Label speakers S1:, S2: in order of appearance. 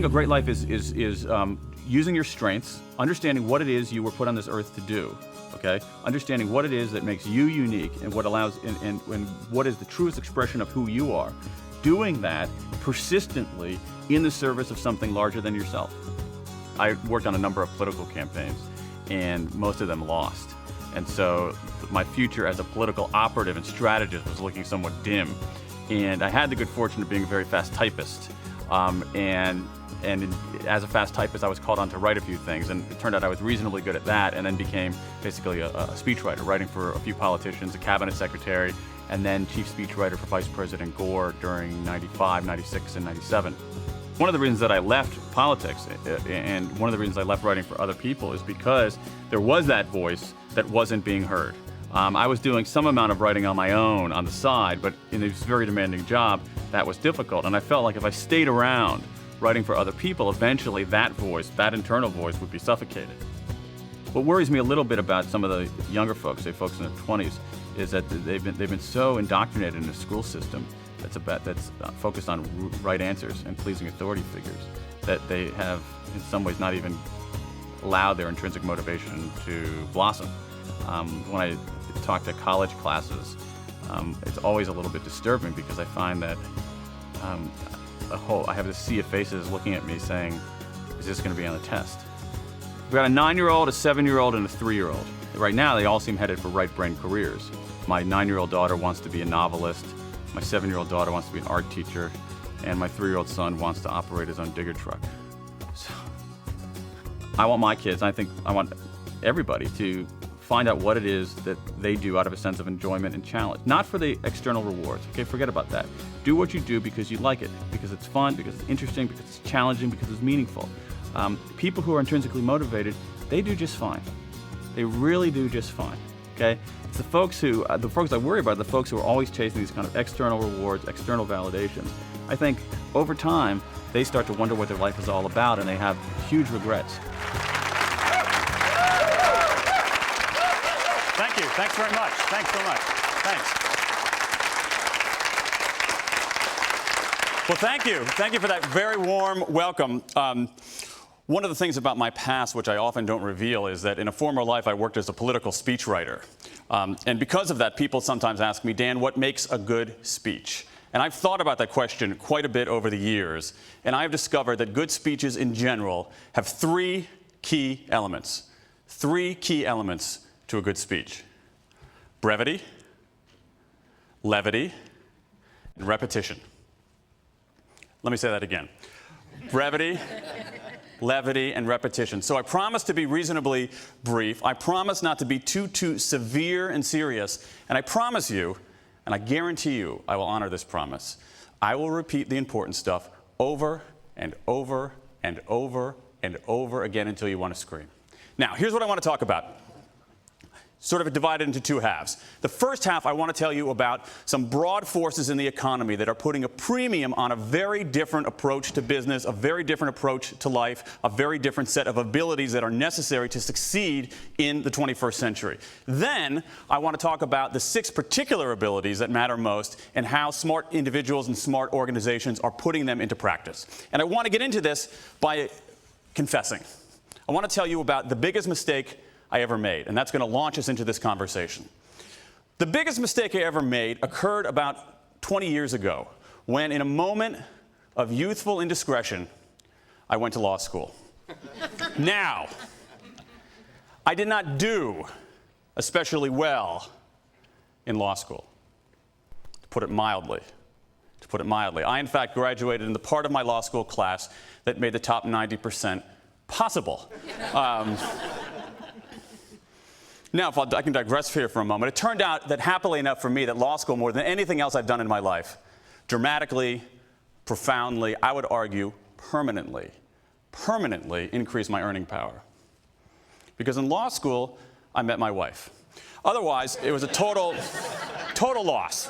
S1: think a great life is using your strengths, understanding what it is you were put on this earth to do, okay? Understanding what it is that makes you unique and what allows, and what is the truest expression of who you are. Doing that persistently in the service of something larger than yourself. I worked on a number of political campaigns, and most of them lost. And so my future as a political operative and strategist was looking somewhat dim. And I had the good fortune of being a very fast typist. As a fast typist, I was called on to write a few things, and it turned out I was reasonably good at that, and then became basically a speechwriter, writing for a few politicians, a cabinet secretary, and then chief speechwriter for Vice President Gore during 95, 96, and 97. One of the reasons that I left politics, and one of the reasons I left writing for other people, is because there was that voice that wasn't being heard. I was doing some amount of writing on my own on the side, but in this very demanding job, that was difficult. And I felt like if I stayed around writing for other people, eventually that voice, that internal voice, would be suffocated. What worries me a little bit about some of the younger folks, say folks in their 20s, is that they've been so indoctrinated in a school system that's focused on right answers and pleasing authority figures that they have, in some ways, not even allowed their intrinsic motivation to blossom. When I talk to college classes, it's always a little bit disturbing because I find that I have this sea of faces looking at me saying, is this going to be on the test? We've got a 9-year-old, a 7-year-old, and a 3-year-old. Right now, they all seem headed for right-brain careers. My 9-year-old daughter wants to be a novelist, my 7-year-old daughter wants to be an art teacher, and my 3-year-old son wants to operate his own digger truck. So, I want my kids, I want everybody to find out what it is that they do out of a sense of enjoyment and challenge. Not for the external rewards, okay? Forget about that. Do what you do because you like it, because it's fun, because it's interesting, because it's challenging, because it's meaningful. People who are intrinsically motivated, they do just fine. They really do just fine, okay? It's the folks I worry about are the folks who are always chasing these kind of external rewards, external validations. I think over time, they start to wonder what their life is all about, and they have huge regrets.
S2: Thank you. Thanks very much. Thanks so much. Thanks. Well, thank you. Thank you for that very warm welcome. One of the things about my past, which I often don't reveal, is that in a former life I worked as a political speechwriter. And because of that, people sometimes ask me, Dan, what makes a good speech? And I've thought about that question quite a bit over the years. And I've discovered that good speeches in general have 3 key elements. 3 key elements to a good speech: brevity, levity, and repetition. Let me say that again. Brevity, levity, and repetition. So I promise to be reasonably brief. I promise not to be too severe and serious. And I promise you, and I guarantee you, I will honor this promise. I will repeat the important stuff over and over and over and over again until you want to scream. Now, here's what I want to talk about. Sort of divided into 2 halves. The first half, I want to tell you about some broad forces in the economy that are putting a premium on a very different approach to business, a very different approach to life, a very different set of abilities that are necessary to succeed in the 21st century. Then, I want to talk about the 6 particular abilities that matter most and how smart individuals and smart organizations are putting them into practice. And I want to get into this by confessing. I want to tell you about the biggest mistake I ever made, and that's going to launch us into this conversation. The biggest mistake I ever made occurred about 20 years ago, when in a moment of youthful indiscretion, I went to law school. Now, I did not do especially well in law school, to put it mildly. I, in fact, graduated in the part of my law school class that made the top 90% possible. Now, if I can digress here for a moment, it turned out that happily enough for me that law school, more than anything else I've done in my life, dramatically, profoundly, I would argue permanently increased my earning power. Because in law school, I met my wife. Otherwise, it was a total loss.